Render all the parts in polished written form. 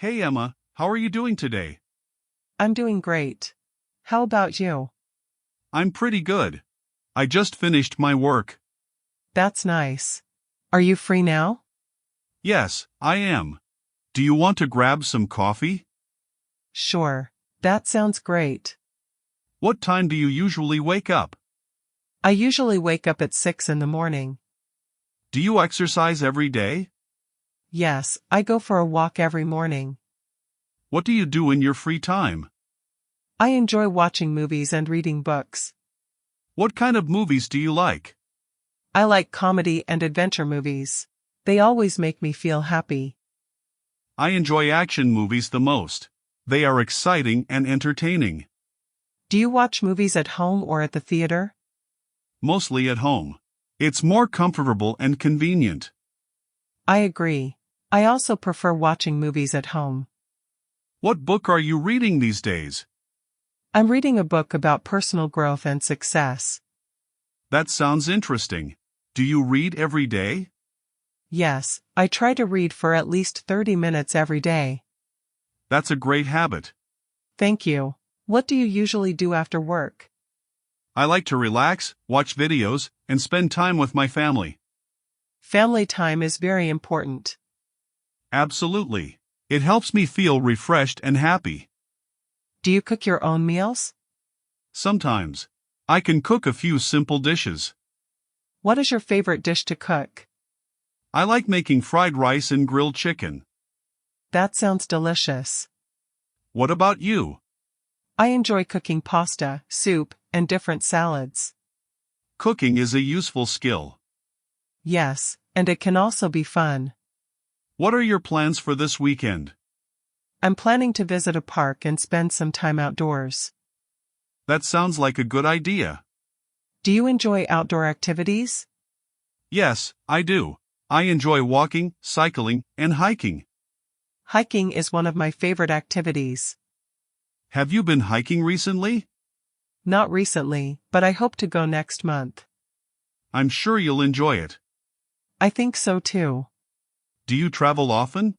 Hey Emma, how are you doing today? I'm doing great. How about you? I'm pretty good. I just finished my work. That's nice. Are you free now? Yes, I am. Do you want to grab some coffee? Sure. That sounds great. What time do you usually wake up? I usually wake up at 6 in the morning. Do you exercise every day? Yes, I go for a walk every morning. What do you do in your free time? I enjoy watching movies and reading books. What kind of movies do you like? I like comedy and adventure movies. They always make me feel happy. I enjoy action movies the most. They are exciting and entertaining. Do you watch movies at home or at the theater? Mostly at home. It's more comfortable and convenient. I agree. I also prefer watching movies at home. What book are you reading these days? I'm reading a book about personal growth and success. That sounds interesting. Do you read every day? Yes, I try to read for at least 30 minutes every day. That's a great habit. Thank you. What do you usually do after work? I like to relax, watch videos, and spend time with my family. Family time is very important. Absolutely. It helps me feel refreshed and happy. Do you cook your own meals? Sometimes. I can cook a few simple dishes. What is your favorite dish to cook? I like making fried rice and grilled chicken. That sounds delicious. What about you? I enjoy cooking pasta, soup, and different salads. Cooking is a useful skill. Yes, and it can also be fun. What are your plans for this weekend? I'm planning to visit a park and spend some time outdoors. That sounds like a good idea. Do you enjoy outdoor activities? Yes, I do. I enjoy walking, cycling, and hiking. Hiking is one of my favorite activities. Have you been hiking recently? Not recently, but I hope to go next month. I'm sure you'll enjoy it. I think so too. Do you travel often?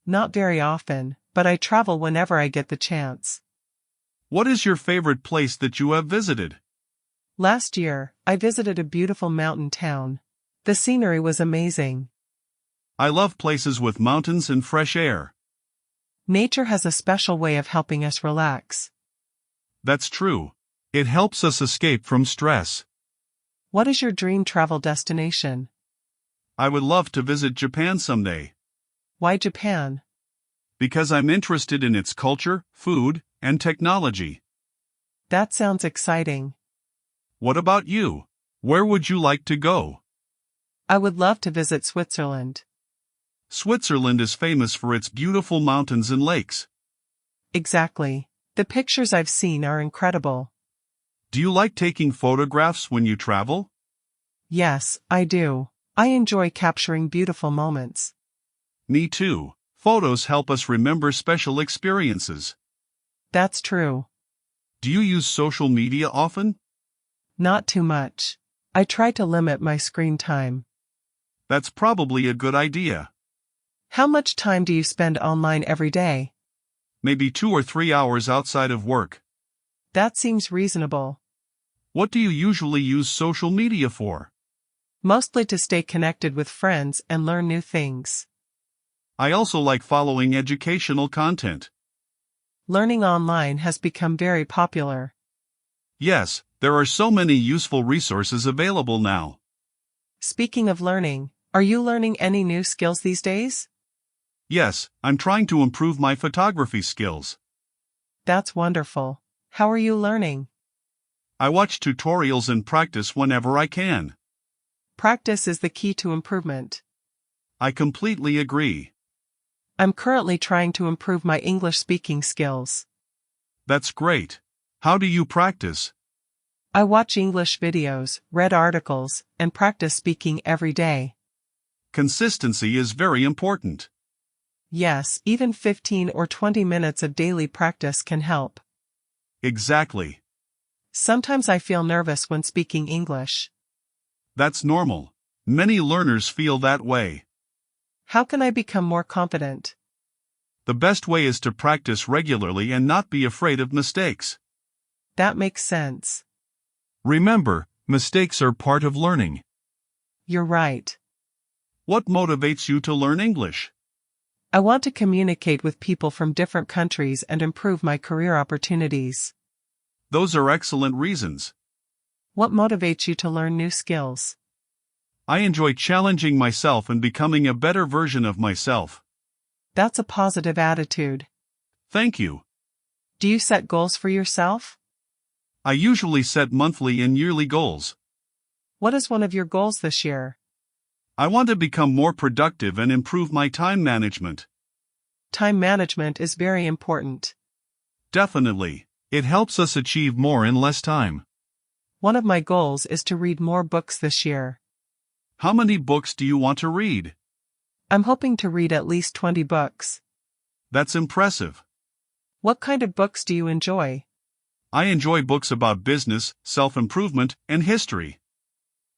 Not very often, but I travel whenever I get the chance. What is your favorite place that you have visited? Last year, I visited a beautiful mountain town. The scenery was amazing. I love places with mountains and fresh air. Nature has a special way of helping us relax. That's true. It helps us escape from stress. What is your dream travel destination? I would love to visit Japan someday. Why Japan? Because I'm interested in its culture, food, and technology. That sounds exciting. What about you? Where would you like to go? I would love to visit Switzerland. Switzerland is famous for its beautiful mountains and lakes. Exactly. The pictures I've seen are incredible. Do you like taking photographs when you travel? Yes, I do. I enjoy capturing beautiful moments. Me too. Photos help us remember special experiences. That's true. Do you use social media often? Not too much. I try to limit my screen time. That's probably a good idea. How much time do you spend online every day? Maybe 2 or 3 hours outside of work. That seems reasonable. What do you usually use social media for? Mostly to stay connected with friends and learn new things. I also like following educational content. Learning online has become very popular. Yes, there are so many useful resources available now. Speaking of learning, are you learning any new skills these days? Yes, I'm trying to improve my photography skills. That's wonderful. How are you learning? I watch tutorials and practice whenever I can. Practice is the key to improvement. I completely agree. I'm currently trying to improve my English speaking skills. That's great. How do you practice? I watch English videos, read articles, and practice speaking every day. Consistency is very important. Yes, even 15 or 20 minutes of daily practice can help. Exactly. Sometimes I feel nervous when speaking English. That's normal. Many learners feel that way. How can I become more confident? The best way is to practice regularly and not be afraid of mistakes. That makes sense. Remember, mistakes are part of learning. You're right. What motivates you to learn English? I want to communicate with people from different countries and improve my career opportunities. Those are excellent reasons. What motivates you to learn new skills? I enjoy challenging myself and becoming a better version of myself. That's a positive attitude. Thank you. Do you set goals for yourself? I usually set monthly and yearly goals. What is one of your goals this year? I want to become more productive and improve my time management. Time management is very important. Definitely. It helps us achieve more in less time. One of my goals is to read more books this year. How many books do you want to read? I'm hoping to read at least 20 books. That's impressive. What kind of books do you enjoy? I enjoy books about business, self-improvement, and history.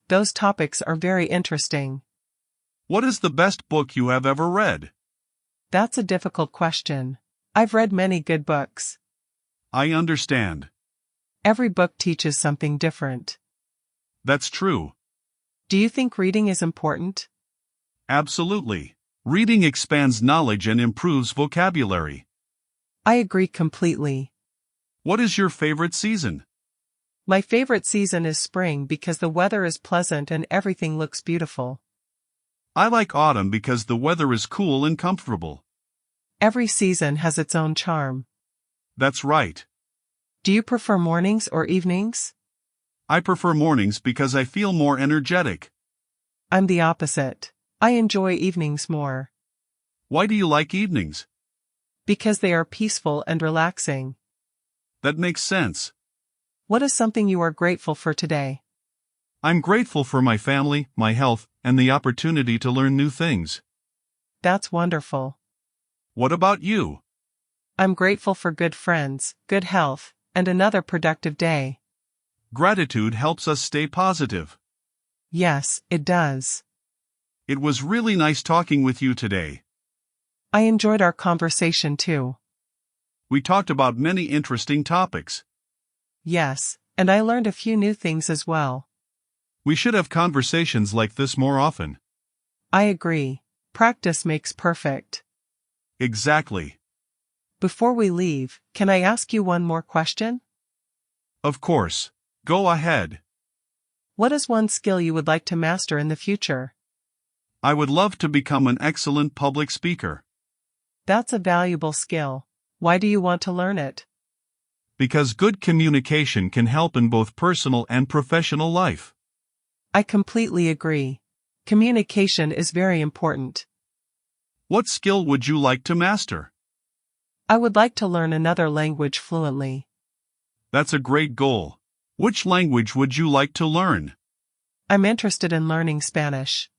Those topics are very interesting. What is the best book you have ever read? That's a difficult question. I've read many good books. I understand. Every book teaches something different. That's true. Do you think reading is important? Absolutely. Reading expands knowledge and improves vocabulary. I agree completely. What is your favorite season? My favorite season is spring because the weather is pleasant and everything looks beautiful. I like autumn because the weather is cool and comfortable. Every season has its own charm. That's right. Do you prefer mornings or evenings? I prefer mornings because I feel more energetic. I'm the opposite. I enjoy evenings more. Why do you like evenings? Because they are peaceful and relaxing. That makes sense. What is something you are grateful for today? I'm grateful for my family, my health, and the opportunity to learn new things. That's wonderful. What about you? I'm grateful for good friends, good health, and another productive day. Gratitude helps us stay positive. Yes, it does. It was really nice talking with you today. I enjoyed our conversation too. We talked about many interesting topics. Yes, and I learned a few new things as well. We should have conversations like this more often. I agree. Practice makes perfect. Exactly. Before we leave, can I ask you one more question? Of course. Go ahead. What is one skill you would like to master in the future? I would love to become an excellent public speaker. That's a valuable skill. Why do you want to learn it? Because good communication can help in both personal and professional life. I completely agree. Communication is very important. What skill would you like to master? I would like to learn another language fluently. That's a great goal. Which language would you like to learn? I'm interested in learning Spanish.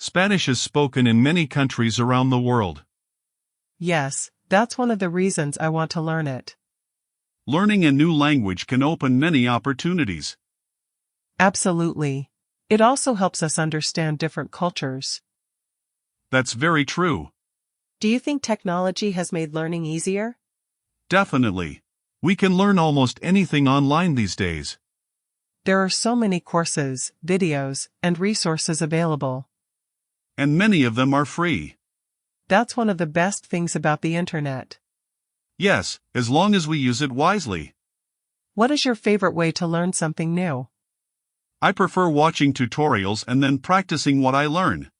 Spanish is spoken in many countries around the world. Yes, that's one of the reasons I want to learn it. Learning a new language can open many opportunities. Absolutely. It also helps us understand different cultures. That's very true. Do you think technology has made learning easier? Definitely. We can learn almost anything online these days. There are so many courses, videos, and resources available. And many of them are free. That's one of the best things about the internet. Yes, as long as we use it wisely. What is your favorite way to learn something new? I prefer watching tutorials and then practicing what I learn.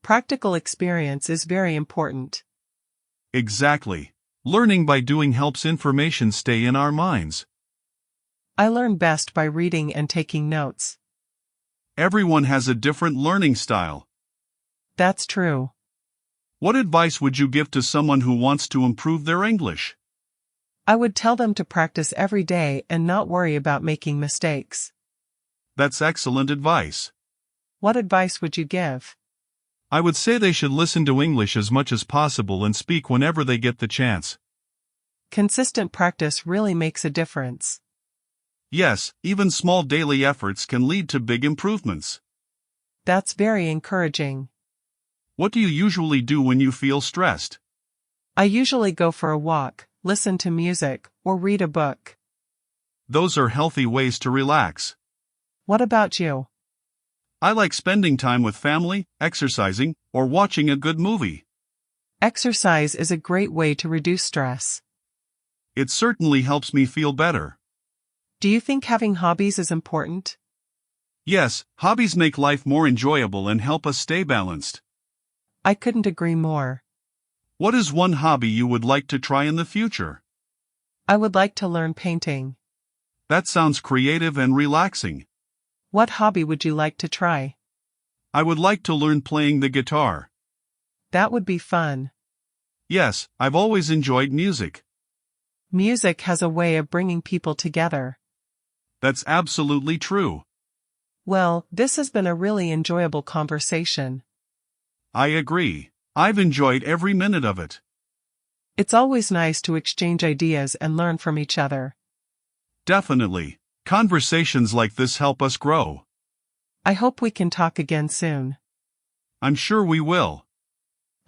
Practical experience is very important. Exactly. Learning by doing helps information stay in our minds. I learn best by reading and taking notes. Everyone has a different learning style. That's true. What advice would you give to someone who wants to improve their English? I would tell them to practice every day and not worry about making mistakes. That's excellent advice. What advice would you give? I would say they should listen to English as much as possible and speak whenever they get the chance. Consistent practice really makes a difference. Yes, even small daily efforts can lead to big improvements. That's very encouraging. What do you usually do when you feel stressed? I usually go for a walk, listen to music, or read a book. Those are healthy ways to relax. What about you? I like spending time with family, exercising, or watching a good movie. Exercise is a great way to reduce stress. It certainly helps me feel better. Do you think having hobbies is important? Yes, hobbies make life more enjoyable and help us stay balanced. I couldn't agree more. What is one hobby you would like to try in the future? I would like to learn painting. That sounds creative and relaxing. What hobby would you like to try? I would like to learn playing the guitar. That would be fun. Yes, I've always enjoyed music. Music has a way of bringing people together. That's absolutely true. Well, this has been a really enjoyable conversation. I agree. I've enjoyed every minute of it. It's always nice to exchange ideas and learn from each other. Definitely. Conversations like this help us grow. I hope we can talk again soon. I'm sure we will.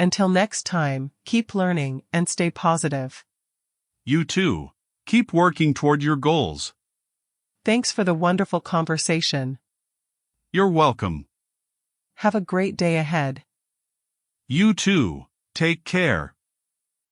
Until next time, keep learning and stay positive. You too. Keep working toward your goals. Thanks for the wonderful conversation. You're welcome. Have a great day ahead. You too. Take care.